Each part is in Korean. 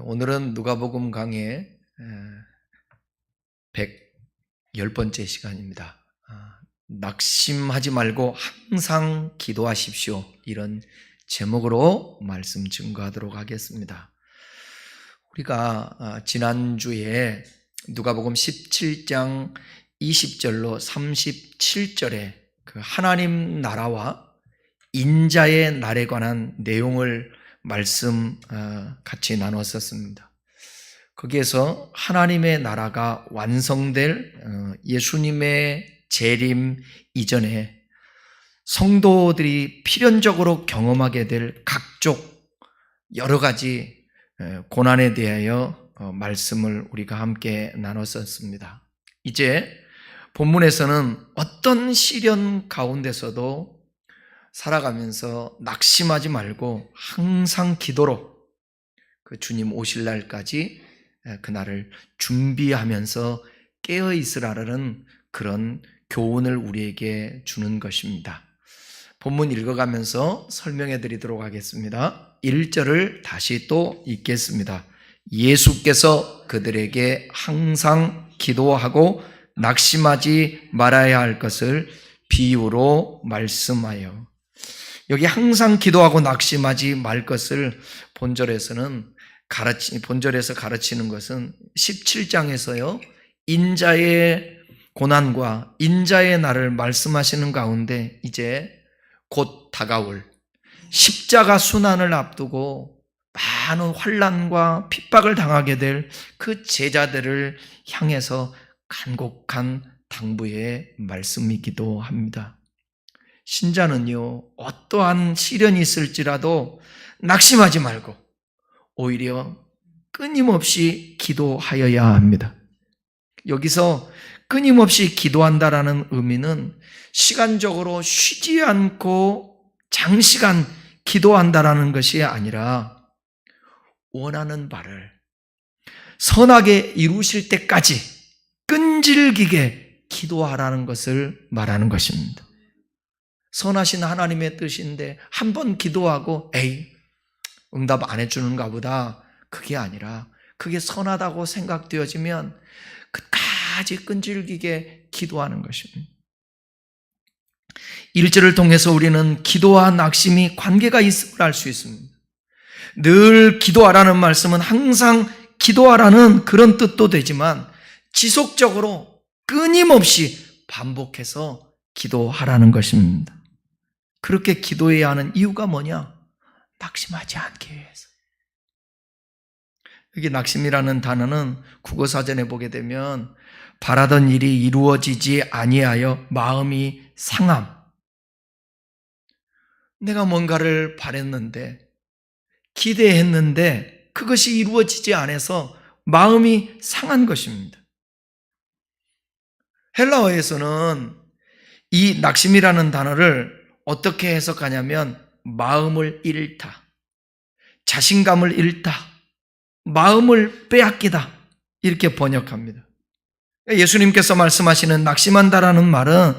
오늘은 누가복음 강의 110번째 시간입니다. 낙심하지 말고 항상 기도하십시오. 이런 제목으로 말씀 증거하도록 하겠습니다. 우리가 지난주에 누가복음 17장 20절로 37절에 그 하나님 나라와 인자의 날에 관한 내용을 말씀 같이 나눴었습니다. 거기에서 하나님의 나라가 완성될 예수님의 재림 이전에 성도들이 필연적으로 경험하게 될 각종 여러 가지 고난에 대하여 말씀을 우리가 함께 나눴었습니다. 이제 본문에서는 어떤 시련 가운데서도 살아가면서 낙심하지 말고 항상 기도로 그 주님 오실 날까지 그날을 준비하면서 깨어 있으라는 그런 교훈을 우리에게 주는 것입니다. 본문 읽어가면서 설명해 드리도록 하겠습니다. 1절을 다시 또 읽겠습니다. 예수께서 그들에게 항상 기도하고 낙심하지 말아야 할 것을 비유로 말씀하여, 여기 항상 기도하고 낙심하지 말 것을 본절에서 가르치는 것은 17장에서요 인자의 고난과 인자의 날을 말씀하시는 가운데 이제 곧 다가올 십자가 순환을 앞두고 많은 환난과 핍박을 당하게 될 그 제자들을 향해서 간곡한 당부의 말씀이기도 합니다. 신자는요, 어떠한 시련이 있을지라도 낙심하지 말고 오히려 끊임없이 기도하여야 합니다. 여기서 끊임없이 기도한다라는 의미는 시간적으로 쉬지 않고 장시간 기도한다라는 것이 아니라 원하는 바를 선하게 이루실 때까지 끈질기게 기도하라는 것을 말하는 것입니다. 선하신 하나님의 뜻인데 한 번 기도하고 응답 안 해주는가 보다, 그게 아니라 그게 선하다고 생각되어지면 끝까지 끈질기게 기도하는 것입니다. 1절을 통해서 우리는 기도와 낙심이 관계가 있음을 알 수 있습니다. 늘 기도하라는 말씀은 항상 기도하라는 그런 뜻도 되지만 지속적으로 끊임없이 반복해서 기도하라는 것입니다. 그렇게 기도해야 하는 이유가 뭐냐? 낙심하지 않기 위해서. 여기 낙심이라는 단어는 국어사전에 보게 되면 바라던 일이 이루어지지 아니하여 마음이 상함. 내가 뭔가를 바랬는데, 기대했는데 그것이 이루어지지 않아서 마음이 상한 것입니다. 헬라어에서는 이 낙심이라는 단어를 어떻게 해석하냐면 마음을 잃다, 자신감을 잃다, 마음을 빼앗기다, 이렇게 번역합니다. 예수님께서 말씀하시는 낙심한다라는 말은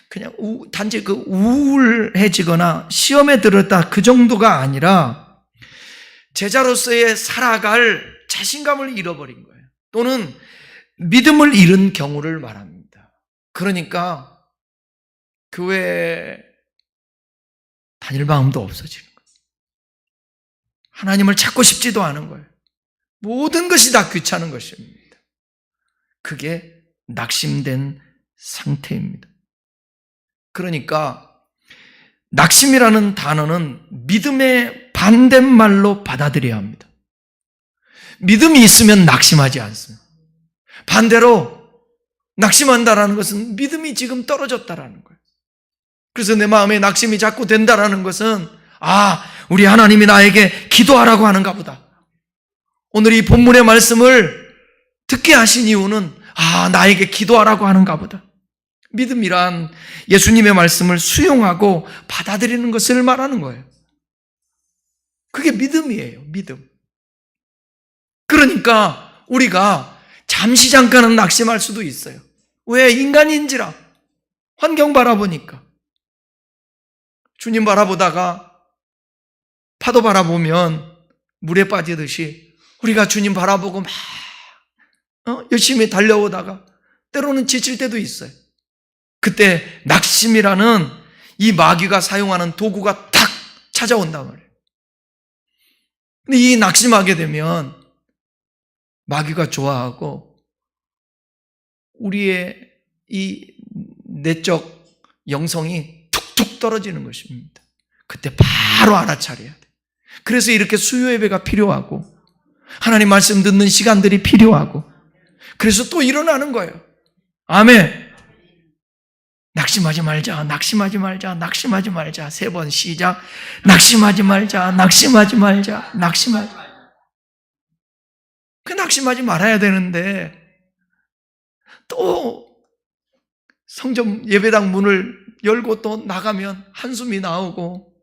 그냥 단지 우울해지거나 시험에 들었다 그 정도가 아니라 제자로서의 살아갈 자신감을 잃어버린 거예요. 또는 믿음을 잃은 경우를 말합니다. 그러니까 교회에 다닐 마음도 없어지는 거예요. 하나님을 찾고 싶지도 않은 거예요. 모든 것이 다 귀찮은 것입니다. 그게 낙심된 상태입니다. 그러니까 낙심이라는 단어는 믿음의 반대말로 받아들여야 합니다. 믿음이 있으면 낙심하지 않습니다. 반대로 낙심한다라는 것은 믿음이 지금 떨어졌다라는 거예요. 그래서 내 마음에 낙심이 자꾸 된다라는 것은 우리 하나님이 나에게 기도하라고 하는가 보다. 오늘 이 본문의 말씀을 듣게 하신 이유는 나에게 기도하라고 하는가 보다. 믿음이란 예수님의 말씀을 수용하고 받아들이는 것을 말하는 거예요. 그게 믿음이에요. 믿음. 그러니까 우리가 잠시 잠깐은 낙심할 수도 있어요. 왜? 인간인지라. 환경 바라보니까. 주님 바라보다가 파도 바라보면 물에 빠지듯이 우리가 주님 바라보고 막 열심히 달려오다가 때로는 지칠 때도 있어요. 그때 낙심이라는 이 마귀가 사용하는 도구가 탁 찾아온단 말이에요. 근데 이 낙심하게 되면 마귀가 좋아하고 우리의 이 내적 영성이 툭툭 떨어지는 것입니다. 그때 바로 알아차려야 돼. 그래서 이렇게 수요 예배가 필요하고 하나님 말씀 듣는 시간들이 필요하고 그래서 또 일어나는 거예요. 아멘. 낙심하지 말자, 낙심하지 말자, 낙심하지 말자. 3번 시작. 낙심하지 말자, 낙심하지 말자, 낙심하지 말자. 그 낙심하지 말아야 되는데 또 성전 예배당 문을 열고 또 나가면 한숨이 나오고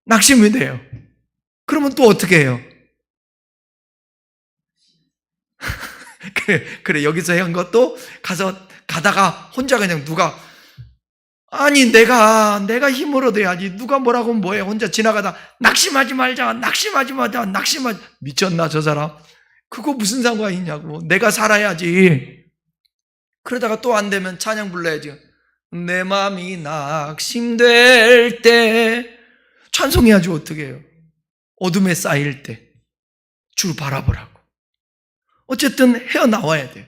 낙심이 돼요. 그러면 또 어떻게 해요? 그래 여기서 한 것도 가다가 혼자 그냥 누가 아니 내가 힘을 얻어야지 누가 뭐라고 뭐해 혼자 지나가다 낙심하지 말자 낙심하지 말자 낙심하지 미쳤나 저 사람 그거 무슨 상관이 있냐고 내가 살아야지. 그러다가 또 안 되면 찬양 불러야지. 내 마음이 낙심될 때 찬송해야지. 어떻게 해요? 어둠에 쌓일 때 주를 바라보라고. 어쨌든 헤어나와야 돼요.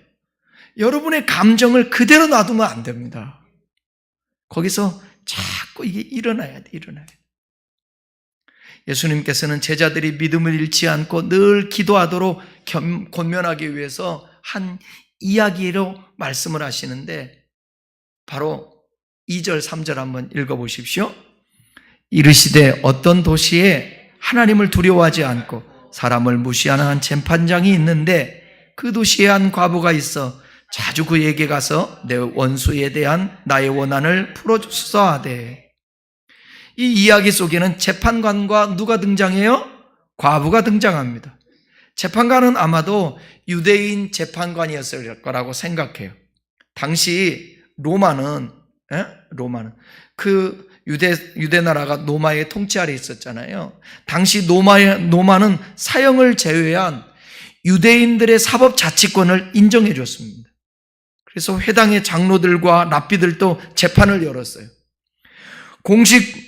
여러분의 감정을 그대로 놔두면 안 됩니다. 거기서 자꾸 이게 일어나야 돼. 예수님께서는 제자들이 믿음을 잃지 않고 늘 기도하도록 권면하기 위해서 한 이야기로 말씀을 하시는데 바로 2절 3절 한번 읽어보십시오. 이르시되 어떤 도시에 하나님을 두려워하지 않고 사람을 무시하는 한 재판장이 있는데 그 도시에 한 과부가 있어 자주 그에게 가서 내 원수에 대한 나의 원한을 풀어주소서 하되. 이 이야기 속에는 재판관과 누가 등장해요? 과부가 등장합니다. 재판관은 아마도 유대인 재판관이었을 거라고 생각해요. 당시 로마는 그 유대 나라가 로마의 통치 아래 있었잖아요. 당시 로마는 사형을 제외한 유대인들의 사법 자치권을 인정해 줬습니다. 그래서 회당의 장로들과 랍비들도 재판을 열었어요.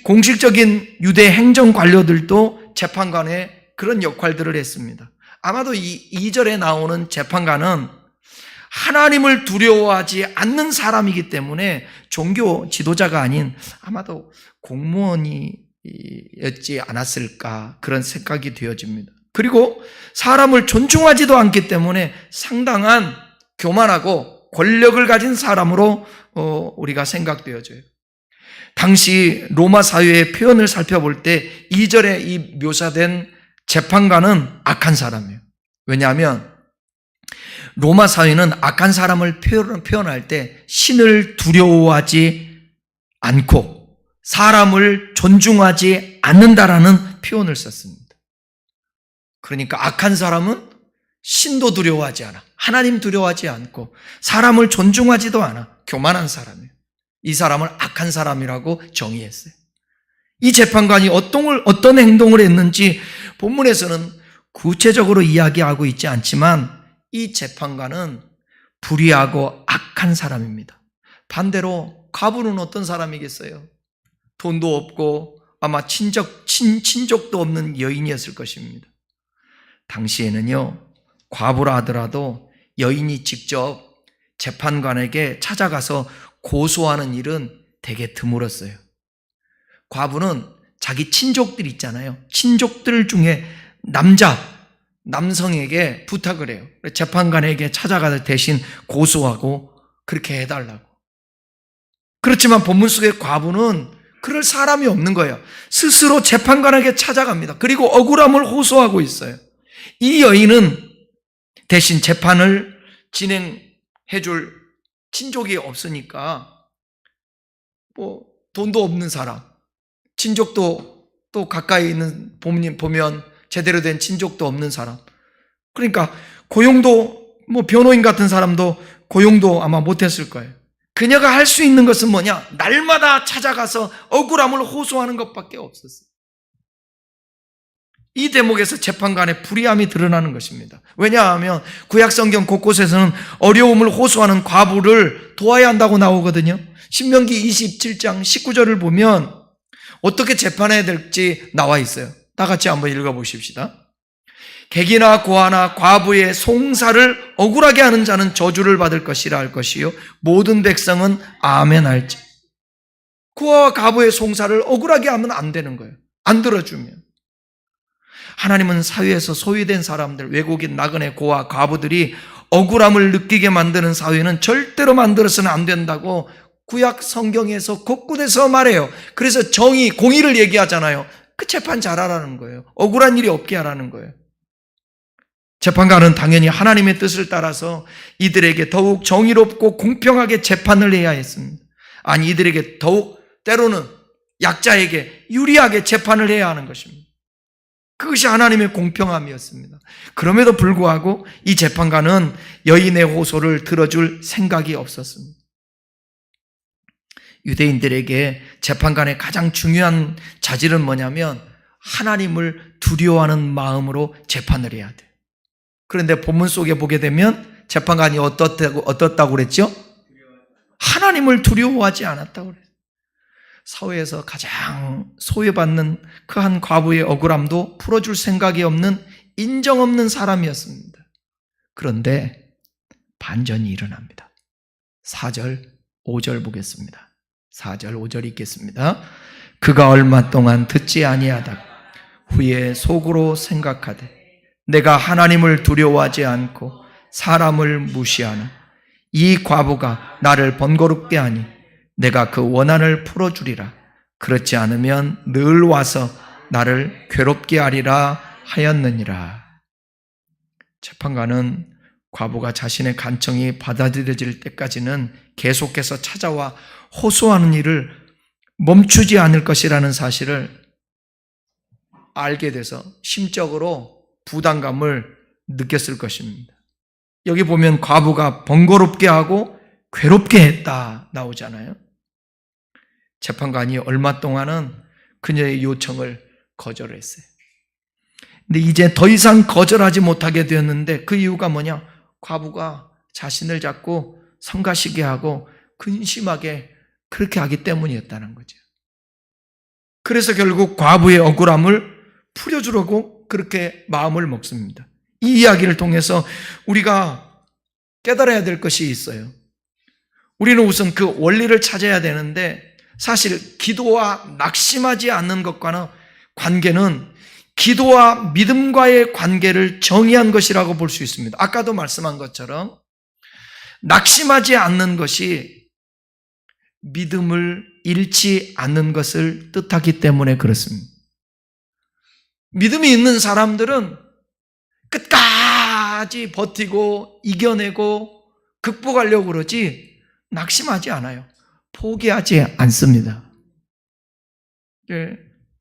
공식적인 유대 행정 관료들도 재판관의 그런 역할들을 했습니다. 아마도 이 2절에 나오는 재판관은 하나님을 두려워하지 않는 사람이기 때문에 종교 지도자가 아닌 아마도 공무원이었지 않았을까 그런 생각이 되어집니다. 그리고 사람을 존중하지도 않기 때문에 상당한 교만하고 권력을 가진 사람으로 우리가 생각되어져요. 당시 로마 사회의 표현을 살펴볼 때 2절에 이 묘사된 재판관은 악한 사람이에요. 왜냐하면 로마 사회는 악한 사람을 표현할 때 신을 두려워하지 않고 사람을 존중하지 않는다라는 표현을 썼습니다. 그러니까 악한 사람은 신도 두려워하지 않아. 하나님 두려워하지 않고 사람을 존중하지도 않아. 교만한 사람이에요. 이 사람을 악한 사람이라고 정의했어요. 이 재판관이 어떤 행동을 했는지 본문에서는 구체적으로 이야기하고 있지 않지만 이 재판관은 불의하고 악한 사람입니다. 반대로 과부는 어떤 사람이겠어요? 돈도 없고 아마 친족도 없는 여인이었을 것입니다. 당시에는요, 과부라 하더라도 여인이 직접 재판관에게 찾아가서 고소하는 일은 되게 드물었어요. 과부는 자기 친족들 있잖아요. 친족들 중에 남성에게 부탁을 해요. 재판관에게 찾아가서 대신 고소하고 그렇게 해달라고. 그렇지만 본문 속의 과부는 그럴 사람이 없는 거예요. 스스로 재판관에게 찾아갑니다. 그리고 억울함을 호소하고 있어요. 이 여인은 대신 재판을 진행해줄 친족이 없으니까 돈도 없는 사람, 친족도 또 가까이 있는 보면 제대로 된 친족도 없는 사람, 그러니까 고용도 변호인 같은 사람도 고용도 아마 못했을 거예요. 그녀가 할 수 있는 것은 뭐냐? 날마다 찾아가서 억울함을 호소하는 것밖에 없었어요. 이 대목에서 재판관의 불의함이 드러나는 것입니다. 왜냐하면 구약성경 곳곳에서는 어려움을 호소하는 과부를 도와야 한다고 나오거든요. 신명기 27장 19절을 보면 어떻게 재판해야 될지 나와 있어요. 다 같이 한번 읽어보십시다. 객이나 고아나 과부의 송사를 억울하게 하는 자는 저주를 받을 것이라 할 것이요 모든 백성은 아멘 할지. 고아와 과부의 송사를 억울하게 하면 안 되는 거예요. 안 들어주면. 하나님은 사회에서 소외된 사람들, 외국인, 나그네, 고아, 과부들이 억울함을 느끼게 만드는 사회는 절대로 만들어서는 안 된다고 구약 성경에서 곳곳에서 말해요. 그래서 정의, 공의를 얘기하잖아요. 그 재판 잘하라는 거예요. 억울한 일이 없게 하라는 거예요. 재판관은 당연히 하나님의 뜻을 따라서 이들에게 더욱 정의롭고 공평하게 재판을 해야 했습니다. 아니, 이들에게 더욱 때로는 약자에게 유리하게 재판을 해야 하는 것입니다. 그것이 하나님의 공평함이었습니다. 그럼에도 불구하고 이 재판관은 여인의 호소를 들어줄 생각이 없었습니다. 유대인들에게 재판관의 가장 중요한 자질은 뭐냐면 하나님을 두려워하는 마음으로 재판을 해야 돼요. 그런데 본문 속에 보게 되면 재판관이 어떻다고 그랬죠? 하나님을 두려워하지 않았다고 그랬어요. 사회에서 가장 소외받는 그 한 과부의 억울함도 풀어줄 생각이 없는 인정 없는 사람이었습니다. 그런데 반전이 일어납니다. 4절, 5절 보겠습니다. 4절, 5절 읽겠습니다. 그가 얼마 동안 듣지 아니하다가 후에 속으로 생각하되 내가 하나님을 두려워하지 않고 사람을 무시하는 이 과부가 나를 번거롭게 하니 내가 그 원한을 풀어주리라. 그렇지 않으면 늘 와서 나를 괴롭게 하리라 하였느니라. 재판관은 과부가 자신의 간청이 받아들여질 때까지는 계속해서 찾아와 호소하는 일을 멈추지 않을 것이라는 사실을 알게 돼서 심적으로 부담감을 느꼈을 것입니다. 여기 보면 과부가 번거롭게 하고 괴롭게 했다 나오잖아요. 재판관이 얼마 동안은 그녀의 요청을 거절했어요. 근데 이제 더 이상 거절하지 못하게 되었는데 그 이유가 뭐냐? 과부가 자신을 자꾸 성가시게 하고 근심하게 그렇게 하기 때문이었다는 거죠. 그래서 결국 과부의 억울함을 풀어주려고 그렇게 마음을 먹습니다. 이 이야기를 통해서 우리가 깨달아야 될 것이 있어요. 우리는 우선 그 원리를 찾아야 되는데 사실 기도와 낙심하지 않는 것과는 관계는 기도와 믿음과의 관계를 정의한 것이라고 볼 수 있습니다. 아까도 말씀한 것처럼 낙심하지 않는 것이 믿음을 잃지 않는 것을 뜻하기 때문에 그렇습니다. 믿음이 있는 사람들은 끝까지 버티고 이겨내고 극복하려고 그러지 낙심하지 않아요. 포기하지 않습니다.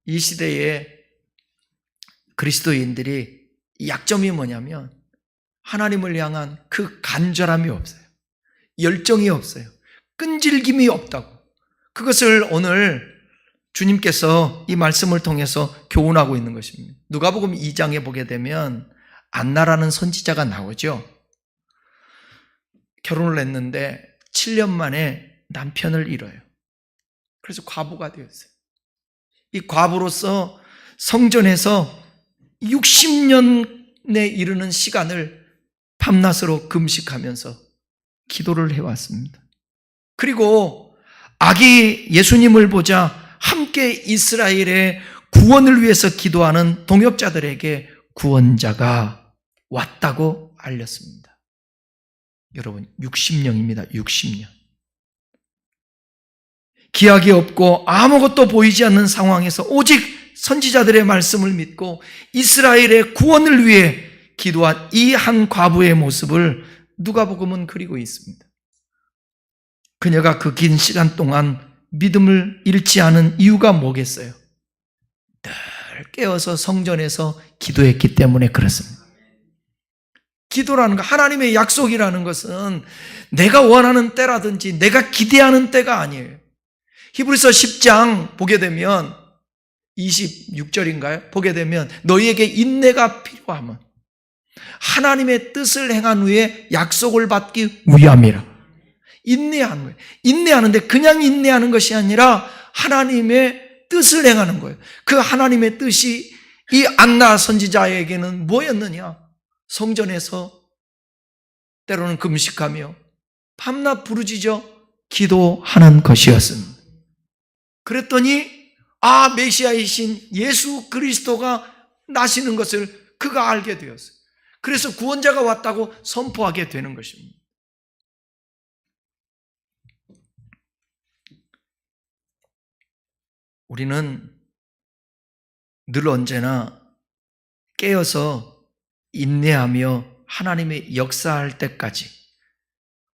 이 시대에 그리스도인들이 약점이 뭐냐면 하나님을 향한 그 간절함이 없어요. 열정이 없어요. 끈질김이 없다고. 그것을 오늘 주님께서 이 말씀을 통해서 교훈하고 있는 것입니다. 누가복음 2장에 보게 되면 안나라는 선지자가 나오죠. 결혼을 했는데 7년 만에 남편을 잃어요. 그래서 과부가 되었어요. 이 과부로서 성전에서 60년에 이르는 시간을 밤낮으로 금식하면서 기도를 해왔습니다. 그리고 아기 예수님을 보자 함께 이스라엘의 구원을 위해서 기도하는 동역자들에게 구원자가 왔다고 알렸습니다. 여러분 60년입니다. 60년. 기약이 없고 아무것도 보이지 않는 상황에서 오직 선지자들의 말씀을 믿고 이스라엘의 구원을 위해 기도한 이 한 과부의 모습을 누가복음은 그리고 있습니다. 그녀가 그 긴 시간 동안 믿음을 잃지 않은 이유가 뭐겠어요? 늘 깨어서 성전에서 기도했기 때문에 그렇습니다. 기도라는 거, 하나님의 약속이라는 것은 내가 원하는 때라든지 내가 기대하는 때가 아니에요. 히브리서 10장 보게 되면 26절인가요? 보게 되면 너희에게 인내가 필요함은 하나님의 뜻을 행한 후에 약속을 받기 위함이라. 인내하는 거예요. 인내하는데 그냥 인내하는 것이 아니라 하나님의 뜻을 행하는 거예요. 그 하나님의 뜻이 이 안나 선지자에게는 뭐였느냐? 성전에서 때로는 금식하며 밤낮 부르짖어 기도하는 것이었습니다. 그랬더니 메시아이신 예수 그리스도가 나시는 것을 그가 알게 되었어요. 그래서 구원자가 왔다고 선포하게 되는 것입니다. 우리는 늘 언제나 깨어서 인내하며 하나님의 역사할 때까지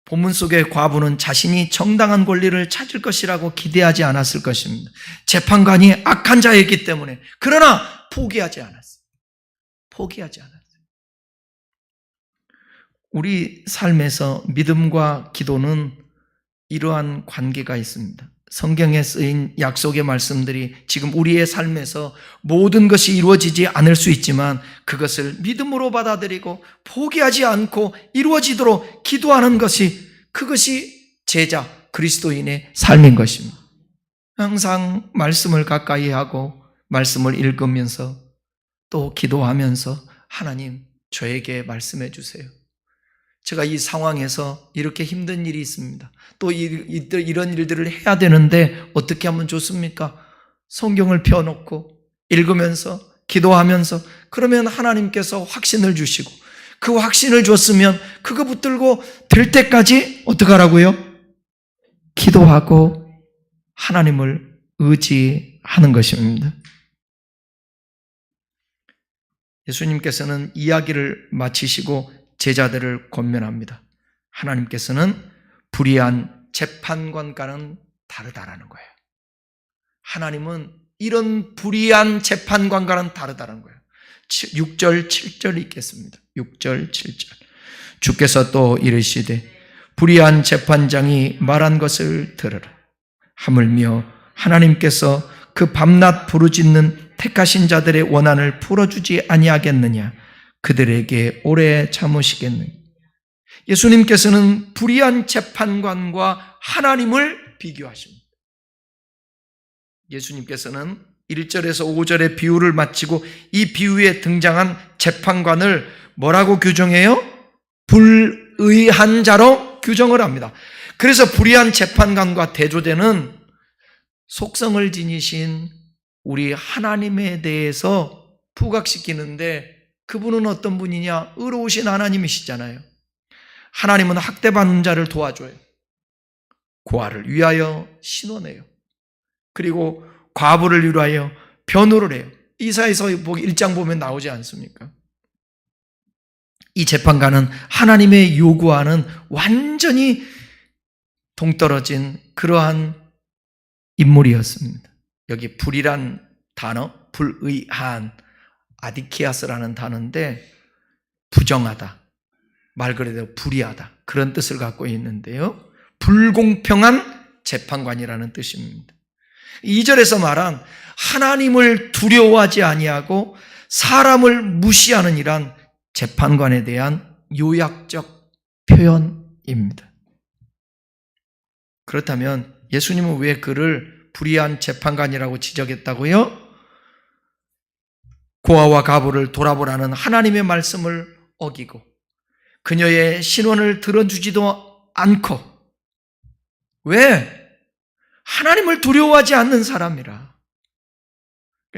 본문 속의 과부는 자신이 정당한 권리를 찾을 것이라고 기대하지 않았을 것입니다. 재판관이 악한 자였기 때문에. 그러나 포기하지 않았어요. 포기하지 않았어요. 우리 삶에서 믿음과 기도는 이러한 관계가 있습니다. 성경에 쓰인 약속의 말씀들이 지금 우리의 삶에서 모든 것이 이루어지지 않을 수 있지만 그것을 믿음으로 받아들이고 포기하지 않고 이루어지도록 기도하는 것이, 그것이 제자 그리스도인의 삶인 것입니다. 항상 말씀을 가까이 하고 말씀을 읽으면서 또 기도하면서 하나님, 저에게 말씀해 주세요. 제가 이 상황에서 이렇게 힘든 일이 있습니다. 또 이런 일들을 해야 되는데 어떻게 하면 좋습니까? 성경을 펴놓고 읽으면서 기도하면서, 그러면 하나님께서 확신을 주시고, 그 확신을 줬으면 그거 붙들고 될 때까지 어떻게 하라고요? 기도하고 하나님을 의지하는 것입니다. 예수님께서는 이야기를 마치시고 제자들을 권면합니다. 하나님께서는 불의한 재판관과는 다르다라는 거예요. 하나님은 이런 불의한 재판관과는 다르다는 거예요. 6절, 7절 읽겠습니다. 6절, 7절. 주께서 또 이르시되 불의한 재판장이 말한 것을 들으라. 하물며 하나님께서 그 밤낮 부르짖는 택하신 자들의 원한을 풀어주지 아니하겠느냐? 그들에게 오래 참으시겠느냐? 예수님께서는 불의한 재판관과 하나님을 비교하십니다. 예수님께서는 1절에서 5절의 비유를 마치고 이 비유에 등장한 재판관을 뭐라고 규정해요? 불의한 자로 규정을 합니다. 그래서 불의한 재판관과 대조되는 속성을 지니신 우리 하나님에 대해서 부각시키는데, 그분은 어떤 분이냐? 의로우신 하나님이시잖아요. 하나님은 학대받는 자를 도와줘요. 고아를 위하여 신원해요. 그리고 과부를 위하여 변호를 해요. 이사야서 1장 보면 나오지 않습니까? 이 재판관은 하나님의 요구와는 완전히 동떨어진 그러한 인물이었습니다. 여기 불이란 단어, 불의한, 아디키아스라는 단어인데 부정하다, 말 그대로 불의하다, 그런 뜻을 갖고 있는데요. 불공평한 재판관이라는 뜻입니다. 2절에서 말한 하나님을 두려워하지 아니하고 사람을 무시하는 이란 재판관에 대한 요약적 표현입니다. 그렇다면 예수님은 왜 그를 불의한 재판관이라고 지적했다고요? 고아와 과부를 돌아보라는 하나님의 말씀을 어기고 그녀의 신원을 들어주지도 않고, 왜? 하나님을 두려워하지 않는 사람이라.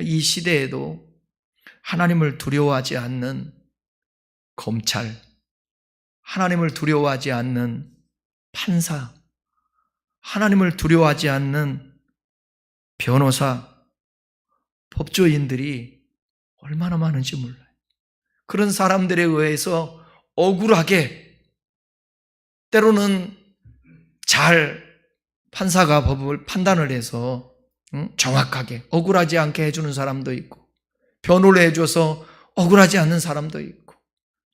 이 시대에도 하나님을 두려워하지 않는 검찰, 하나님을 두려워하지 않는 판사, 하나님을 두려워하지 않는 변호사, 법조인들이 얼마나 많은지 몰라요. 그런 사람들에 의해서 억울하게, 때로는 잘 판사가 법을 판단을 해서 정확하게 억울하지 않게 해주는 사람도 있고, 변호를 해줘서 억울하지 않는 사람도 있고,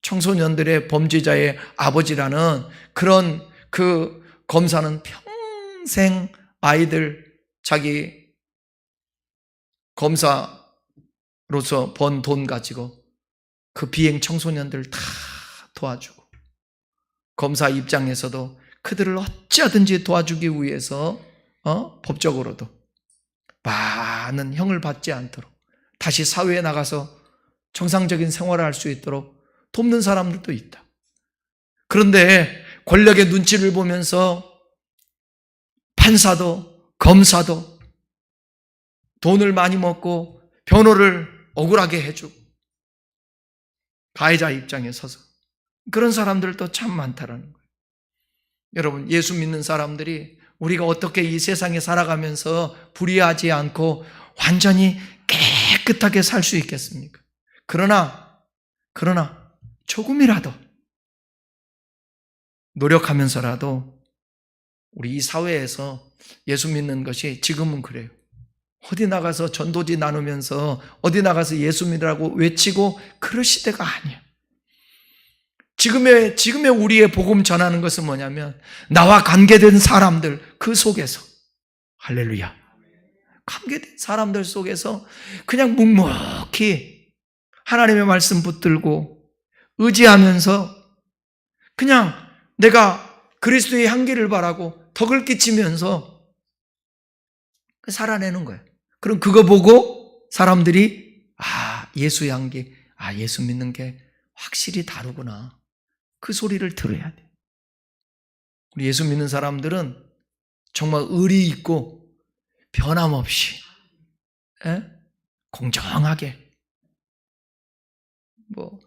청소년들의 범죄자의 아버지라는 그런 그 검사는 평생 아이들 자기 검사로서 번 돈 가지고 그 비행 청소년들 다 도와주고, 검사 입장에서도 그들을 어찌하든지 도와주기 위해서 법적으로도 많은 형을 받지 않도록 다시 사회에 나가서 정상적인 생활을 할 수 있도록 돕는 사람들도 있다. 그런데 권력의 눈치를 보면서 판사도 검사도 돈을 많이 먹고 변호를 억울하게 해주고 가해자 입장에 서서 그런 사람들도 참 많다라는 거예요. 여러분, 예수 믿는 사람들이 우리가 어떻게 이 세상에 살아가면서 불의하지 않고 완전히 깨끗하게 살 수 있겠습니까? 그러나 조금이라도 노력하면서라도 우리 이 사회에서 예수 믿는 것이, 지금은 그래요. 어디 나가서 전도지 나누면서 어디 나가서 예수 믿으라고 외치고 그럴 시대가 아니야. 지금의 우리의 복음 전하는 것은 뭐냐면 나와 관계된 사람들 그 속에서, 할렐루야, 관계된 사람들 속에서 그냥 묵묵히 하나님의 말씀 붙들고 의지하면서 그냥 내가 그리스도의 향기를 바라고 덕을 끼치면서 살아내는 거예요. 그럼 그거 보고 사람들이 예수의 향기, 예수 믿는 게 확실히 다르구나, 그 소리를 들어야 돼. 우리 예수 믿는 사람들은 정말 의리 있고 변함없이 공정하게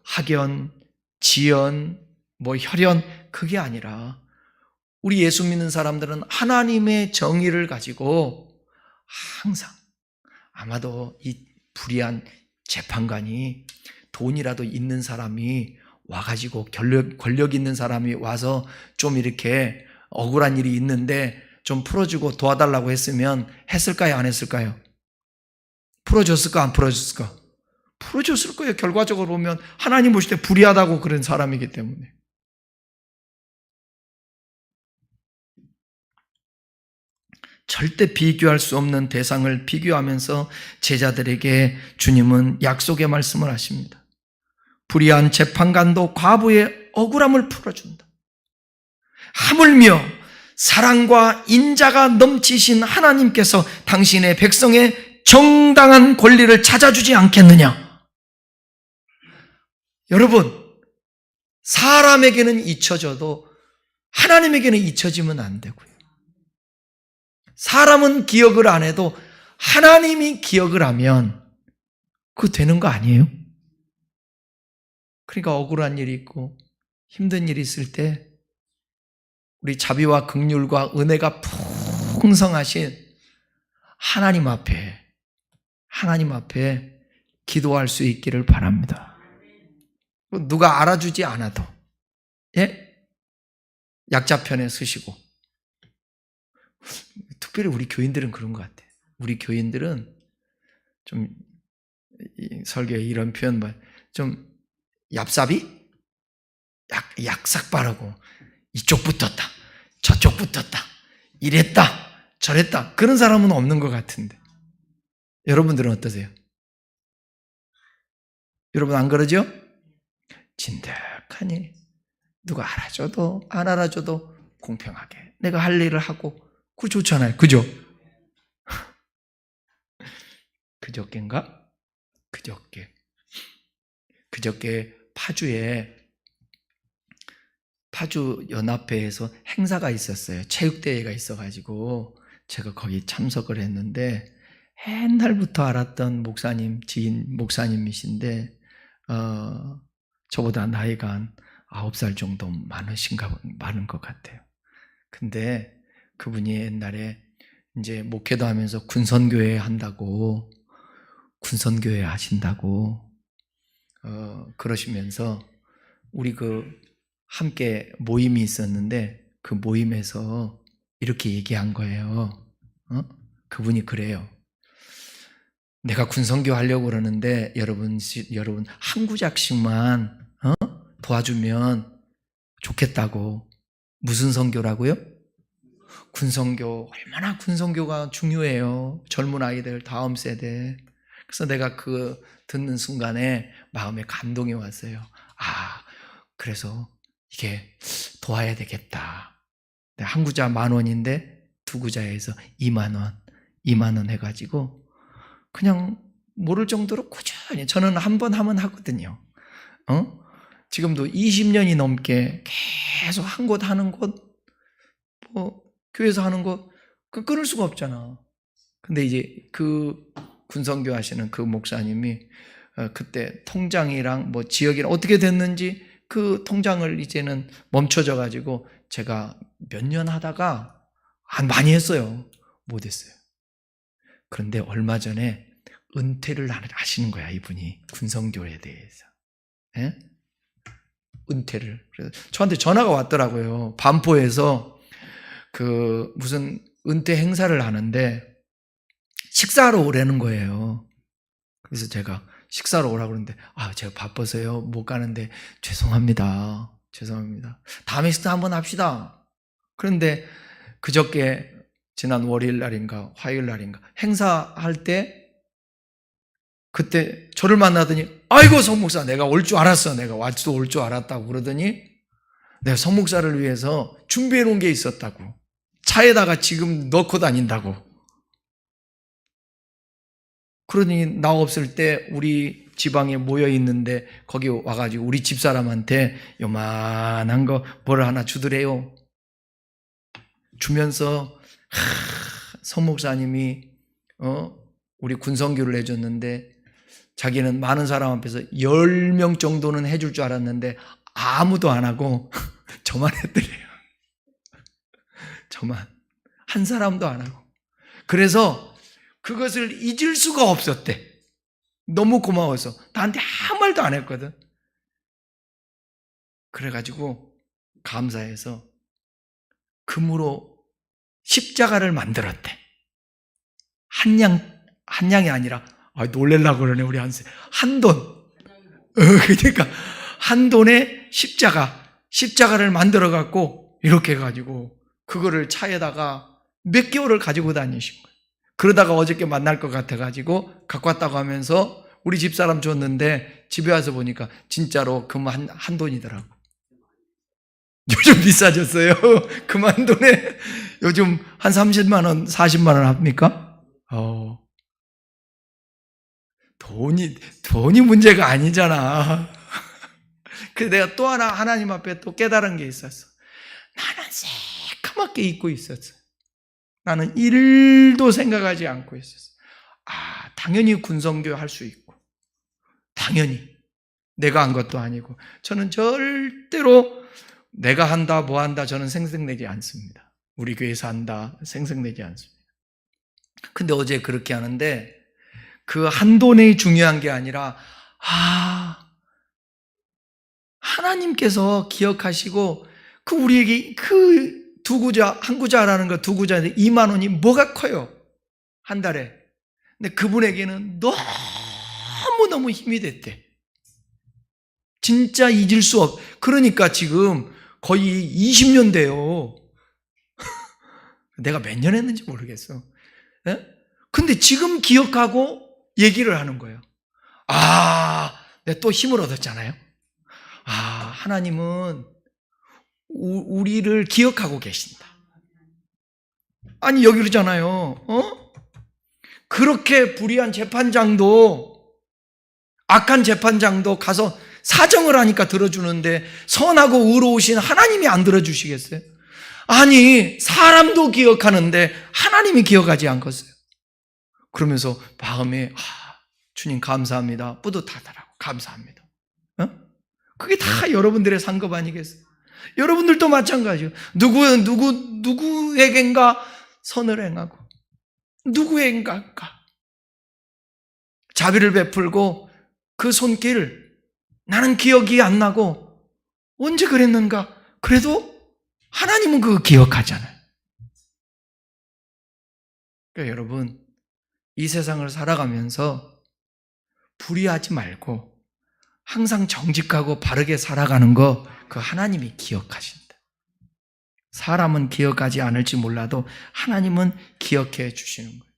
학연, 지연, 혈연, 그게 아니라 우리 예수 믿는 사람들은 하나님의 정의를 가지고 항상, 아마도 이 불의한 재판관이 돈이라도 있는 사람이 와가지고 권력 있는 사람이 와서 좀 이렇게 억울한 일이 있는데 좀 풀어주고 도와달라고 했으면 했을까요? 안 했을까요? 풀어줬을까? 안 풀어줬을까? 풀어줬을 거예요. 결과적으로 보면 하나님 보실 때 불의하다고 그런 사람이기 때문에. 절대 비교할 수 없는 대상을 비교하면서 제자들에게 주님은 약속의 말씀을 하십니다. 불의한 재판관도 과부의 억울함을 풀어준다. 하물며 사랑과 인자가 넘치신 하나님께서 당신의 백성의 정당한 권리를 찾아주지 않겠느냐? 여러분, 사람에게는 잊혀져도 하나님에게는 잊혀지면 안 되고요. 사람은 기억을 안 해도 하나님이 기억을 하면 그거 되는 거 아니에요? 그러니까 억울한 일이 있고 힘든 일이 있을 때 우리 자비와 긍휼과 은혜가 풍성하신 하나님 앞에 기도할 수 있기를 바랍니다. 누가 알아주지 않아도, 약자편에 서시고. 특별히 우리 교인들은 그런 것 같아요. 우리 교인들은 좀 설교에 이런 표현, 좀 얍삽이? 약삭 바르고 이쪽 붙었다, 저쪽 붙었다, 이랬다, 저랬다, 그런 사람은 없는 것 같은데 여러분들은 어떠세요? 여러분 안 그러죠? 진득하니 누가 알아줘도 안 알아줘도 공평하게 내가 할 일을 하고, 그거 좋잖아요. 그죠? 그저께인가? 그저께 파주 연합회에서 행사가 있었어요. 체육대회가 있어가지고 제가 거기 참석을 했는데, 옛날부터 알았던 지인 목사님이신데 저보다 나이가 한 9살 정도 많은 것 같아요. 근데 그분이 옛날에 이제 목회도 하면서 군선교회 하신다고 그러시면서 우리 함께 모임이 있었는데 그 모임에서 이렇게 얘기한 거예요. 그분이 그래요. 내가 군선교 하려고 그러는데 여러분 한 구작씩만 도와주면 좋겠다고. 무슨 선교라고요? 군선교. 얼마나 군선교가 중요해요. 젊은 아이들, 다음 세대. 그래서 내가 그 듣는 순간에 마음에 감동이 왔어요. 아, 그래서 이게 도와야 되겠다. 한 구자 10,000원인데 두 구자에서 2만 원 해가지고 그냥 모를 정도로 꾸준히 저는 한 번 하면 하거든요. 지금도 20년이 넘게 계속 한 곳 하는 곳, 교회에서 하는 거 끊을 수가 없잖아. 근데 이제 그 군성교 하시는 그 목사님이 그때 통장이랑 뭐 지역이랑 어떻게 됐는지 그 통장을 이제는 멈춰져 가지고 제가 몇 년 하다가 많이 했어요. 못 했어요. 그런데 얼마 전에 은퇴를 하시는 거야, 이분이. 군성교에 대해서. 예? 은퇴를. 그래서 저한테 전화가 왔더라고요. 반포에서 그 무슨 은퇴 행사를 하는데 식사하러 오라는 거예요. 그래서 제가 식사로 오라고 그러는데 제가 바빠서요 못 가는데 죄송합니다. 다음에 식사 한번 합시다. 그런데 그저께 지난 월요일 날인가 화요일 날인가 행사할 때 그때 저를 만나더니 아이고 성 목사 내가 올 줄 알았어. 내가 와도 올 줄 알았다고 그러더니 내가 성 목사를 위해서 준비해 놓은 게 있었다고. 차에다가 지금 넣고 다닌다고. 그러더니 나 없을 때 우리 지방에 모여 있는데 거기 와가지고 우리 집사람한테 요만한 거 뭘 하나 주더래요. 주면서 성 목사님이 우리 군성교를 해줬는데 자기는 많은 사람 앞에서 10명 정도는 해줄 줄 알았는데 아무도 안 하고 저만 했더래요. 저만. 한 사람도 안 하고. 그래서 그것을 잊을 수가 없었대. 너무 고마워서. 나한테 아무 말도 안 했거든. 그래가지고 감사해서 금으로 십자가를 만들었대. 한 양이 아니라 놀래려고 그러네 우리 한세. 한 돈. 그러니까 한 돈에 십자가를 만들어 갖고 이렇게 해가지고 그거를 차에다가 몇 개월을 가지고 다니신 거예요. 그러다가 어저께 만날 것 같아가지고 갖고 왔다고 하면서 우리 집사람 줬는데 집에 와서 보니까 진짜로 금 한 돈이더라고. 요즘 비싸졌어요. 금 한 돈에 요즘 한 30만 원, 40만 원 합니까? 돈이 문제가 아니잖아. 그래서 내가 또 하나 하나님 앞에 또 깨달은 게 있었어. 나는 새까맣게 잊고 있었어. 나는 일도 생각하지 않고 있었어. 당연히 군성교 할 수 있고 당연히 내가 한 것도 아니고 저는 절대로 내가 한다 뭐 한다 저는 생색내지 않습니다. 우리 교회에서 한다 생색내지 않습니다. 근데 어제 그렇게 하는데 그 한돈이 중요한 게 아니라 하나님께서 기억하시고 그 우리에게 그 두 구자 한 구자라는 거 두 구자인데 2만 원이 뭐가 커요 한 달에. 근데 그분에게는 너무너무 힘이 됐대. 진짜 잊을 수 없. 그러니까 지금 거의 20년 돼요. 내가 몇 년 했는지 모르겠어. 네? 근데 지금 기억하고 얘기를 하는 거예요. 내가 또 힘을 얻었잖아요. 하나님은 우리를 기억하고 계신다. 아니 여기 그러잖아요. 그렇게 불의한 재판장도 악한 재판장도 가서 사정을 하니까 들어주는데 선하고 의로우신 하나님이 안 들어주시겠어요? 아니 사람도 기억하는데 하나님이 기억하지 않겠어요? 그러면서 마음에 주님 감사합니다. 뿌듯하더라고. 감사합니다. 그게 다 여러분들의 상급 아니겠어요? 여러분들도 마찬가지예요. 누구에겐가 선을 행하고 누구에겐가 자비를 베풀고 그 손길 나는 기억이 안 나고 언제 그랬는가? 그래도 하나님은 그거 기억하잖아요. 그러니까 여러분 이 세상을 살아가면서 불의하지 말고 항상 정직하고 바르게 살아가는 거 그 하나님이 기억하신다. 사람은 기억하지 않을지 몰라도 하나님은 기억해 주시는 거예요.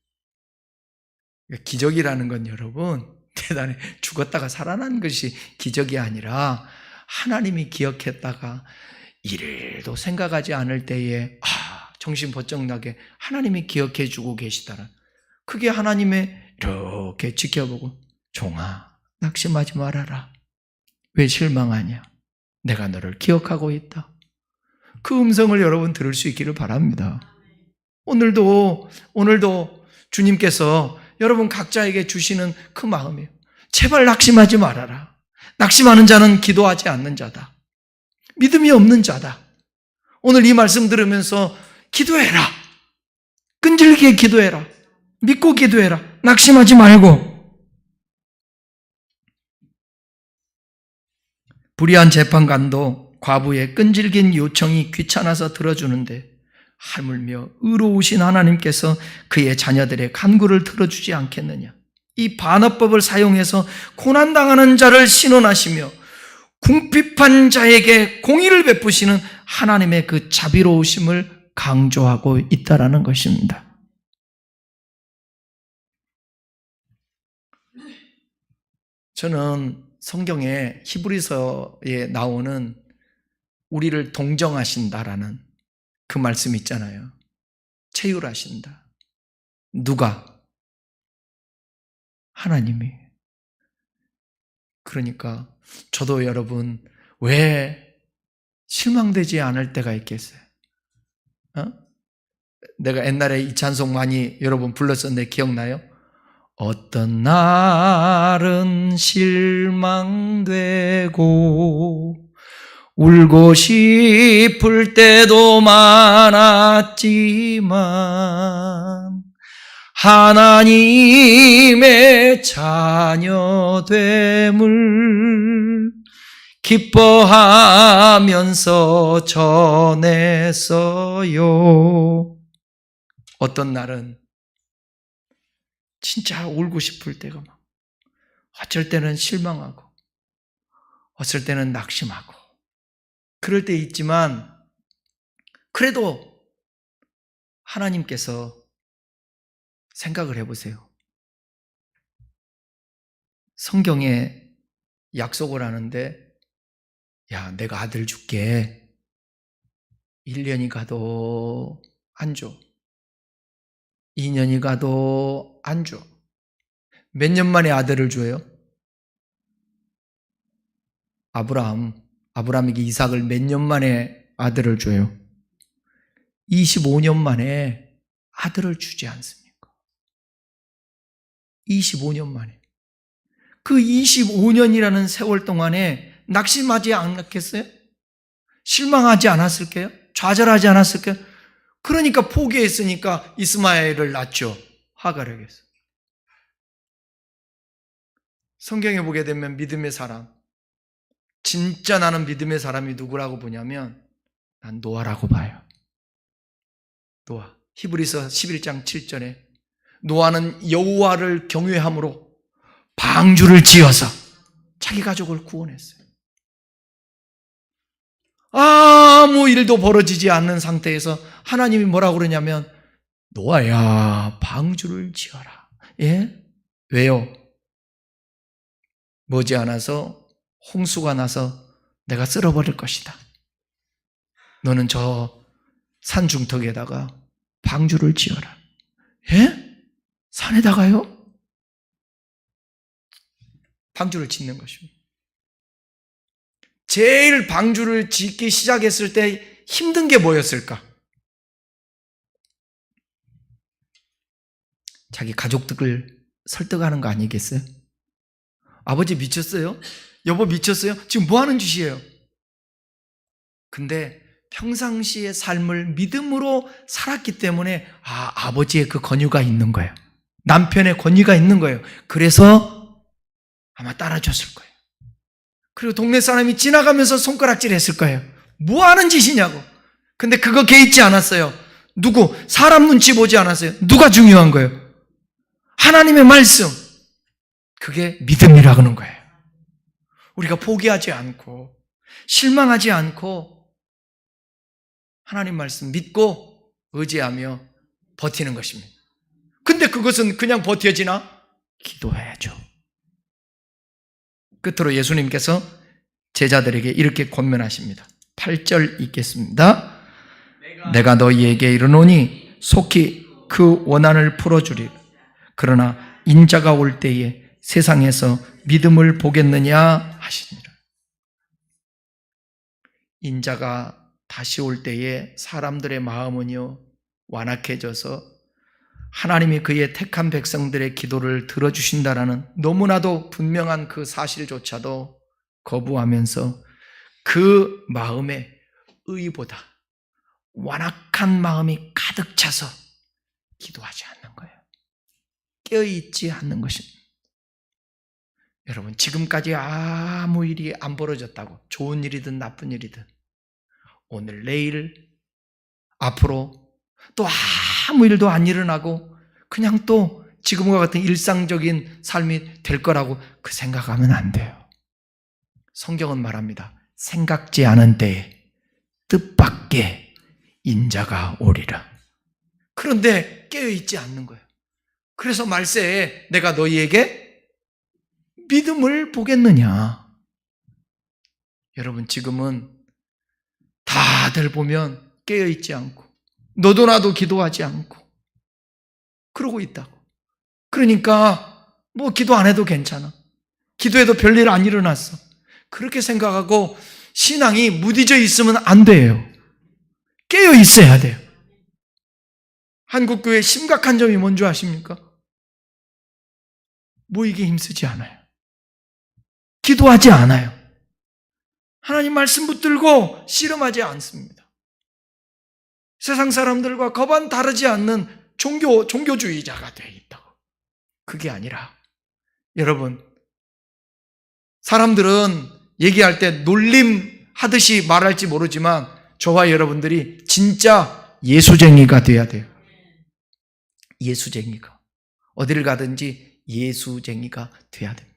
기적이라는 건 여러분 대단해. 죽었다가 살아난 것이 기적이 아니라 하나님이 기억했다가 이래도 생각하지 않을 때에 정신 번쩍 나게 하나님이 기억해 주고 계시다라. 그게 하나님의 이렇게 지켜보고 종아 낙심하지 말아라. 왜 실망하냐? 내가 너를 기억하고 있다. 그 음성을 여러분 들을 수 있기를 바랍니다. 오늘도 주님께서 여러분 각자에게 주시는 그 마음이에요. 제발 낙심하지 말아라. 낙심하는 자는 기도하지 않는 자다. 믿음이 없는 자다. 오늘 이 말씀 들으면서 기도해라. 끈질기게 기도해라. 믿고 기도해라. 낙심하지 말고. 불의한 재판관도 과부의 끈질긴 요청이 귀찮아서 들어주는데 하물며 의로우신 하나님께서 그의 자녀들의 간구를 들어주지 않겠느냐. 이 반어법을 사용해서 고난당하는 자를 신원하시며 궁핍한 자에게 공의를 베푸시는 하나님의 그 자비로우심을 강조하고 있다라는 것입니다. 저는 성경에 히브리서에 나오는 우리를 동정하신다라는 그 말씀 있잖아요. 체휼하신다. 누가? 하나님이. 그러니까 저도 여러분 왜 실망되지 않을 때가 있겠어요? 내가 옛날에 이 찬송 많이 여러분 불렀었는데 기억나요? 어떤 날은 실망되고 울고 싶을 때도 많았지만 하나님의 자녀됨을 기뻐하면서 전했어요. 어떤 날은 진짜 울고 싶을 때가 막 어쩔 때는 실망하고 어쩔 때는 낙심하고 그럴 때 있지만 그래도 하나님께서 생각을 해보세요. 성경에 약속을 하는데 야 내가 아들 줄게. 1년이 가도 안 줘. 2년이 가도 안 줘. 몇 년 만에 아들을 줘요? 아브라함에게 이삭을 몇 년 만에 아들을 줘요? 25년 만에 아들을 주지 않습니까? 25년 만에. 그 25년이라는 세월 동안에 낙심하지 않았겠어요? 실망하지 않았을까요? 좌절하지 않았을까요? 그러니까 포기했으니까 이스마엘을 낳죠. 하갈에게서. 성경에 보게 되면 믿음의 사람, 진짜 나는 믿음의 사람이 누구라고 보냐면 난 노아라고 봐요. 노아. 히브리서 11장 7절에 노아는 여호와를 경외함으로 방주를 지어서 자기 가족을 구원했어요. 아무 일도 벌어지지 않는 상태에서 하나님이 뭐라고 그러냐면 노아야 방주를 지어라. 예? 왜요? 머지않아서 홍수가 나서 내가 쓸어버릴 것이다. 너는 저 산중턱에다가 방주를 지어라. 예? 산에다가요? 방주를 짓는 것입니다. 제일 방주를 짓기 시작했을 때 힘든 게 뭐였을까? 자기 가족들을 설득하는 거 아니겠어요? 아버지 미쳤어요? 여보 미쳤어요? 지금 뭐 하는 짓이에요? 근데 평상시의 삶을 믿음으로 살았기 때문에 아버지의 그 권유가 있는 거예요. 남편의 권유가 있는 거예요. 그래서 아마 따라줬을 거예요. 그리고 동네 사람이 지나가면서 손가락질 했을 거예요. 뭐 하는 짓이냐고. 근데 그거 개의치 않았어요. 누구? 사람 눈치 보지 않았어요. 누가 중요한 거예요? 하나님의 말씀. 그게 믿음이라고 하는 거예요. 우리가 포기하지 않고 실망하지 않고 하나님 말씀 믿고 의지하며 버티는 것입니다. 근데 그것은 그냥 버텨지나? 기도해야죠. 끝으로 예수님께서 제자들에게 이렇게 권면하십니다. 8절 읽겠습니다. 내가 너희에게 이르노니 속히 그 원한을 풀어주리라. 그러나 인자가 올 때에 세상에서 믿음을 보겠느냐 하시니라. 인자가 다시 올 때에 사람들의 마음은요 완악해져서 하나님이 그의 택한 백성들의 기도를 들어주신다라는 너무나도 분명한 그 사실조차도 거부하면서 그 마음에 의보다 완악한 마음이 가득 차서 기도하지 않는 거예요. 깨어있지 않는 것입니다. 여러분, 지금까지 아무 일이 안 벌어졌다고, 좋은 일이든 나쁜 일이든 오늘 내일 앞으로 또 아무 일도 안 일어나고 그냥 또 지금과 같은 일상적인 삶이 될 거라고 그 생각하면 안 돼요. 성경은 말합니다. 생각지 않은 때에 뜻밖의 인자가 오리라. 그런데 깨어있지 않는 거예요. 그래서 말세에 내가 너희에게 믿음을 보겠느냐. 여러분, 지금은 다들 보면 깨어있지 않고 너도 나도 기도하지 않고 그러고 있다고. 그러니까 뭐 기도 안 해도 괜찮아. 기도해도 별일 안 일어났어. 그렇게 생각하고 신앙이 무디져 있으면 안 돼요. 깨어 있어야 돼요. 한국교회의 심각한 점이 뭔지 아십니까? 모이기 힘쓰지 않아요. 기도하지 않아요. 하나님 말씀 붙들고 씨름하지 않습니다. 세상 사람들과 거반 다르지 않는 종교주의자가 되어 있다고. 그게 아니라 여러분, 사람들은 얘기할 때 놀림하듯이 말할지 모르지만 저와 여러분들이 진짜 예수쟁이가 돼야 돼요. 예수쟁이가. 어디를 가든지 예수쟁이가 돼야 됩니다.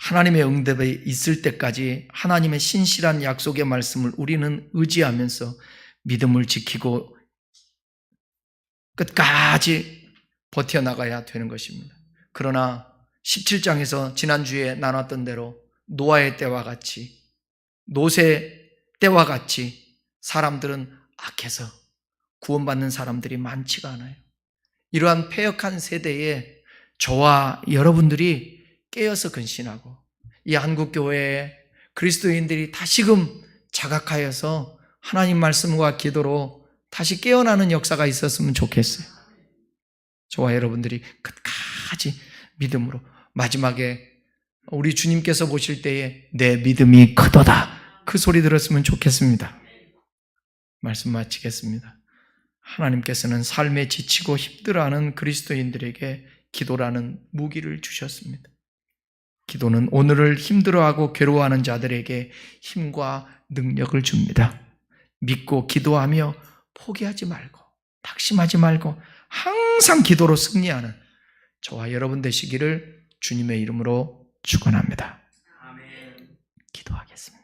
하나님의 응답이 있을 때까지 하나님의 신실한 약속의 말씀을 우리는 의지하면서 믿음을 지키고 끝까지 버텨나가야 되는 것입니다. 그러나 17장에서 지난주에 나눴던 대로 노아의 때와 같이, 노새 때와 같이 사람들은 악해서 구원받는 사람들이 많지가 않아요. 이러한 패역한 세대에 저와 여러분들이 깨어서 근신하고 이 한국교회에 그리스도인들이 다시금 자각하여서 하나님 말씀과 기도로 다시 깨어나는 역사가 있었으면 좋겠어요. 저와 여러분들이 끝까지 믿음으로 마지막에 우리 주님께서 보실 때에 내 믿음이 크도다 그 소리 들었으면 좋겠습니다. 말씀 마치겠습니다. 하나님께서는 삶에 지치고 힘들어하는 그리스도인들에게 기도라는 무기를 주셨습니다. 기도는 오늘을 힘들어하고 괴로워하는 자들에게 힘과 능력을 줍니다. 믿고 기도하며 포기하지 말고 낙심하지 말고 항상 기도로 승리하는 저와 여러분 되시기를 주님의 이름으로 축원합니다. 기도하겠습니다.